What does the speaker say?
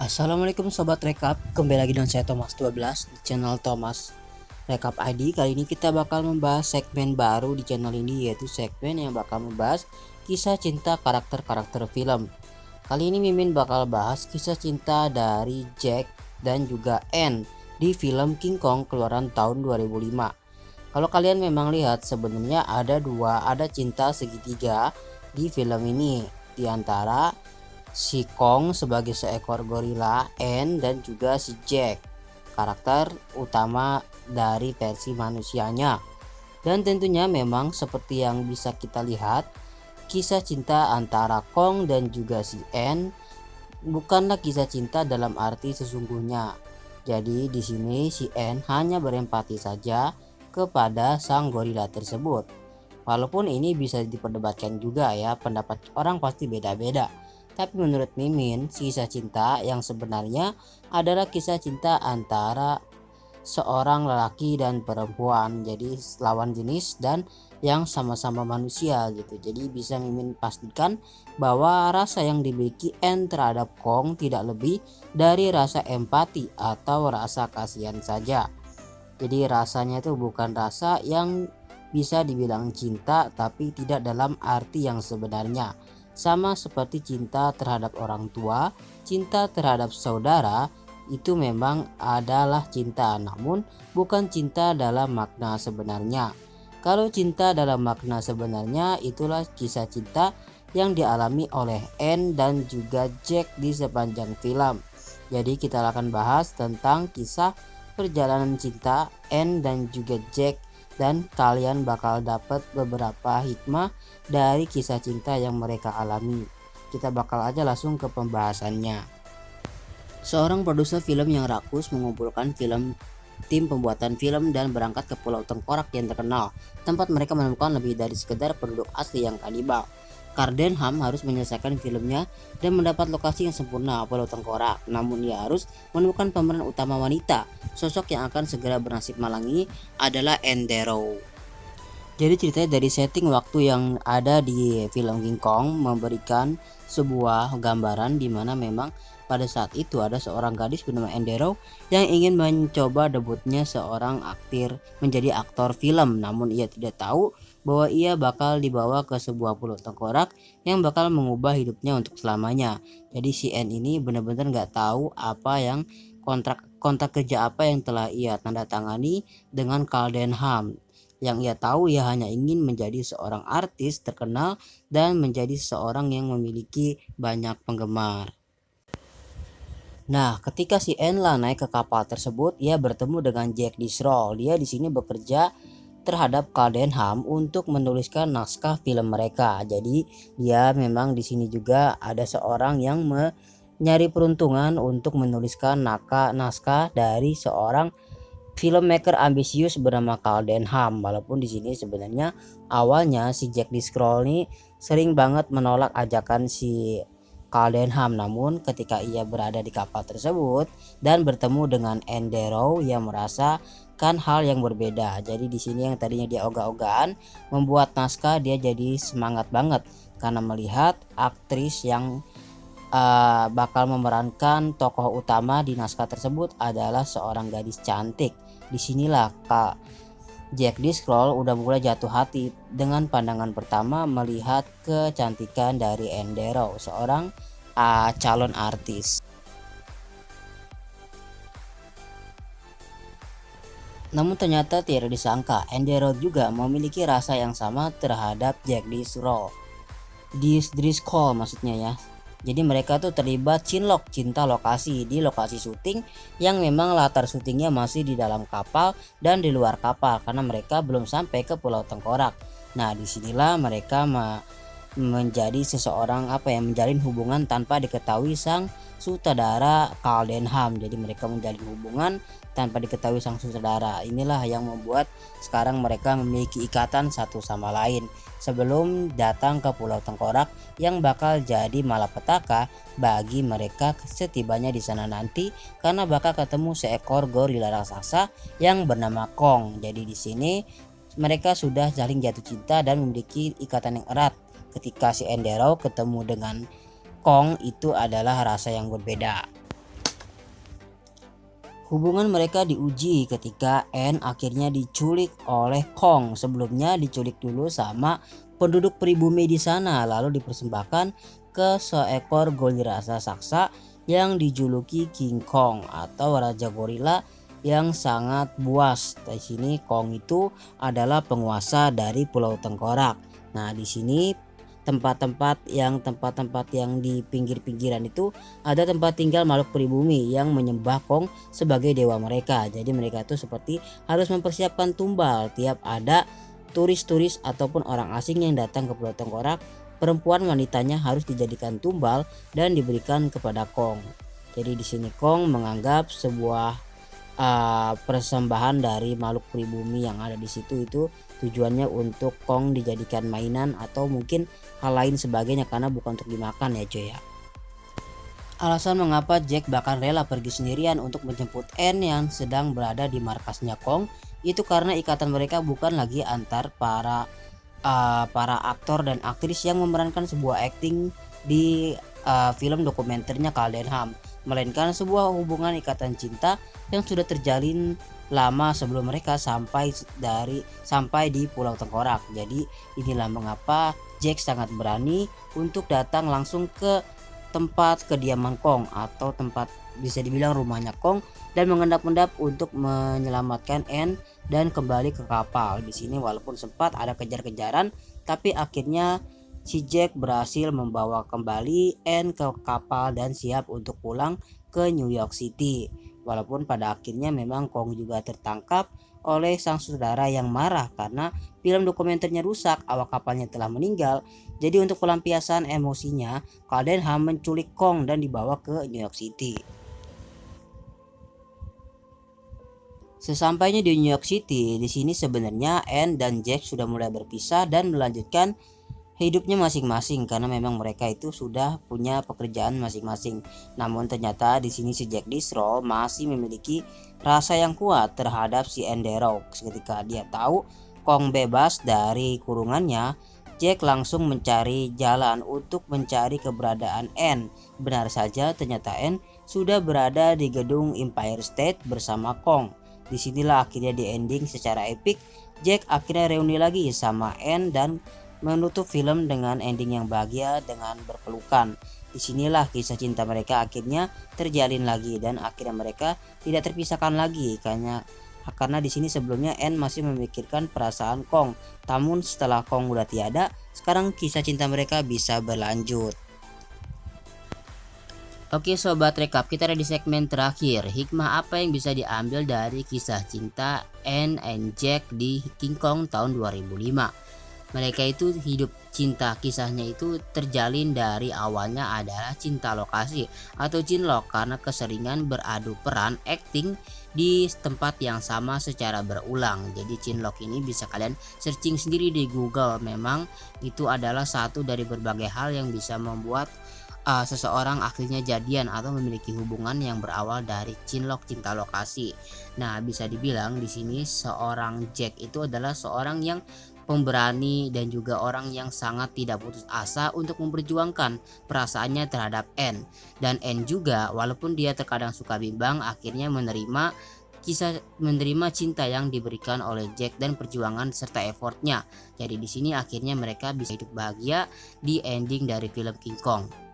Assalamualaikum Sobat Rekap, kembali lagi dengan saya Thomas 12 di channel Thomas Rekap ID. Kali ini kita bakal membahas segmen baru di channel ini, yaitu segmen yang bakal membahas kisah cinta karakter-karakter film. Kali ini Mimin bakal bahas kisah cinta dari Jack dan juga Anne di film King Kong keluaran tahun 2005. Kalau kalian memang lihat, sebenarnya ada cinta segitiga di film ini, di antara si Kong sebagai seekor gorila, Anne dan juga si Jack, karakter utama dari versi manusianya. Dan tentunya memang seperti yang bisa kita lihat, kisah cinta antara Kong dan juga si Anne bukanlah kisah cinta dalam arti sesungguhnya. Jadi di sini si Anne hanya berempati saja kepada sang gorila tersebut. Walaupun ini bisa diperdebatkan juga ya, pendapat orang pasti beda-beda. Tapi menurut Mimin, kisah cinta yang sebenarnya adalah kisah cinta antara seorang lelaki dan perempuan, jadi lawan jenis dan yang sama-sama manusia gitu. Jadi bisa Mimin pastikan bahwa rasa yang dimiliki Anne terhadap Kong tidak lebih dari rasa empati atau rasa kasihan saja. Jadi rasanya itu bukan rasa yang bisa dibilang cinta, tapi tidak dalam arti yang sebenarnya. Sama seperti cinta terhadap orang tua, cinta terhadap saudara itu memang adalah cinta, namun bukan cinta dalam makna sebenarnya. Kalau cinta dalam makna sebenarnya, itulah kisah cinta yang dialami oleh Anne dan juga Jack di sepanjang film. Jadi kita akan bahas tentang kisah perjalanan cinta Anne dan juga Jack, dan kalian bakal dapat beberapa hikmah dari kisah cinta yang mereka alami. Kita bakal aja langsung ke pembahasannya. Seorang produser film yang rakus mengumpulkan tim pembuatan film dan berangkat ke Pulau Tengkorak yang terkenal, tempat mereka menemukan lebih dari sekedar penduduk asli yang kanibal. Cardenham harus menyelesaikan filmnya dan mendapat lokasi yang sempurna, Pulau Tengkorak. Namun ia harus menemukan pemeran utama wanita. Sosok yang akan segera bernasib malang ini adalah Anne Darrow. Jadi ceritanya dari setting waktu yang ada di film King Kong memberikan sebuah gambaran di mana memang pada saat itu ada seorang gadis bernama Anne Darrow yang ingin mencoba debutnya seorang aktor menjadi aktor film, namun ia tidak tahu bahwa ia bakal dibawa ke sebuah pulau tengkorak yang bakal mengubah hidupnya untuk selamanya. Jadi si Anne ini benar-benar nggak tahu apa yang kontrak kerja apa yang telah ia tanda tangani dengan Cardenham. Yang ia tahu ia hanya ingin menjadi seorang artis terkenal dan menjadi seorang yang memiliki banyak penggemar. Nah, ketika si Enla naik ke kapal tersebut, ia bertemu dengan Jack Disraeli. Dia di sini bekerja terhadap Cardenham untuk menuliskan naskah film mereka. Jadi dia memang di sini juga ada seorang yang nyari peruntungan untuk menuliskan naskah dari seorang filmmaker ambisius bernama Cardenham. Walaupun di sini sebenarnya awalnya si Jack Disraeli sering banget menolak ajakan si Cardenham, namun ketika ia berada di kapal tersebut dan bertemu dengan Anne Darrow, ia merasakan hal yang berbeda. Jadi di sini yang tadinya dia ogah-ogahan membuat naskah, dia jadi semangat banget karena melihat aktris yang bakal memerankan tokoh utama di naskah tersebut adalah seorang gadis cantik. Disinilah Kak Jack Disraeli udah mulai jatuh hati dengan pandangan pertama melihat kecantikan dari Anne Darrow, seorang calon artis. Namun ternyata tidak disangka, Anne Darrow juga memiliki rasa yang sama terhadap Jack Disraeli. Driscoll maksudnya ya. Jadi mereka tuh terlibat cinta lokasi di lokasi syuting yang memang latar syutingnya masih di dalam kapal dan di luar kapal karena mereka belum sampai ke Pulau Tengkorak. Nah, disinilah mereka menjadi seseorang menjalin hubungan tanpa diketahui sang sutradara Cardenham. Jadi mereka menjalin hubungan tanpa diketahui sang sutradara. Inilah yang membuat sekarang mereka memiliki ikatan satu sama lain sebelum datang ke Pulau Tengkorak yang bakal jadi malapetaka bagi mereka setibanya di sana nanti karena bakal ketemu seekor gorila raksasa yang bernama Kong. Jadi di sini mereka sudah saling jatuh cinta dan memiliki ikatan yang erat. Ketika si Anne Darrow ketemu dengan Kong, itu adalah rasa yang berbeda. Hubungan mereka diuji ketika Anne akhirnya diculik oleh Kong. Sebelumnya diculik dulu sama penduduk pribumi di sana, lalu dipersembahkan ke seekor gorila raksasa yang dijuluki King Kong atau Raja Gorila yang sangat buas. Di sini Kong itu adalah penguasa dari Pulau Tengkorak. Nah, di sini tempat-tempat yang di pinggir-pinggiran itu ada tempat tinggal makhluk pribumi yang menyembah Kong sebagai dewa mereka. Jadi mereka itu seperti harus mempersiapkan tumbal tiap ada turis-turis ataupun orang asing yang datang ke Pulau Tengkorak. Perempuan wanitanya harus dijadikan tumbal dan diberikan kepada Kong. Jadi di sini Kong menganggap sebuah persembahan dari makhluk pribumi yang ada di situ itu tujuannya untuk Kong dijadikan mainan atau mungkin hal lain sebagainya, karena bukan untuk dimakan ya cuy ya. Alasan mengapa Jack bahkan rela pergi sendirian untuk menjemput Anne yang sedang berada di markasnya Kong itu karena ikatan mereka bukan lagi antar para aktor dan aktris yang memerankan sebuah acting di film dokumenternya Caldenham, melainkan sebuah hubungan ikatan cinta yang sudah terjalin lama sebelum mereka sampai di Pulau Tengkorak. Jadi inilah mengapa Jack sangat berani untuk datang langsung ke tempat kediaman Kong atau tempat bisa dibilang rumahnya Kong dan mengendap-endap untuk menyelamatkan Anne dan kembali ke kapal. Di sini walaupun sempat ada kejar-kejaran, tapi akhirnya si Jack berhasil membawa kembali Anne ke kapal dan siap untuk pulang ke New York City. Walaupun pada akhirnya memang Kong juga tertangkap oleh sang saudara yang marah karena film dokumenternya rusak, awak kapalnya telah meninggal. Jadi untuk pelampiasan emosinya, Caldenham menculik Kong dan dibawa ke New York City. Sesampainya di New York City, di sini sebenarnya Anne dan Jack sudah mulai berpisah dan melanjutkan hidupnya masing-masing karena memang mereka itu sudah punya pekerjaan masing-masing. Namun ternyata di sini si Jack Disraeli masih memiliki rasa yang kuat terhadap si Anne Darrow. Ketika dia tahu Kong bebas dari kurungannya, Jack langsung mencari jalan untuk mencari keberadaan Anne. Benar saja, ternyata Anne sudah berada di gedung Empire State bersama Kong. Disinilah akhirnya di ending secara epik, Jack akhirnya reuni lagi sama Anne dan menutup film dengan ending yang bahagia dengan berpelukan. Disinilah kisah cinta mereka akhirnya terjalin lagi dan akhirnya mereka tidak terpisahkan lagi karena di sini sebelumnya Anne masih memikirkan perasaan Kong. Namun setelah Kong udah tiada, sekarang kisah cinta mereka bisa berlanjut. Oke sobat rekap, kita ada di segmen terakhir. Hikmah apa yang bisa diambil dari kisah cinta Anne and Jack di King Kong tahun 2005? Mereka itu hidup cinta kisahnya itu terjalin dari awalnya adalah cinta lokasi atau cinlok karena keseringan beradu peran acting di tempat yang sama secara berulang. Jadi cinlok ini bisa kalian searching sendiri di Google. Memang itu adalah satu dari berbagai hal yang bisa membuat seseorang akhirnya jadian atau memiliki hubungan yang berawal dari cinlok cinta lokasi. Nah, bisa dibilang di sini seorang Jack itu adalah seorang yang pemberani dan juga orang yang sangat tidak putus asa untuk memperjuangkan perasaannya terhadap Anne. Dan Anne juga walaupun dia terkadang suka bimbang akhirnya menerima cinta yang diberikan oleh Jack dan perjuangan serta effortnya. Jadi di sini akhirnya mereka bisa hidup bahagia di ending dari film King Kong.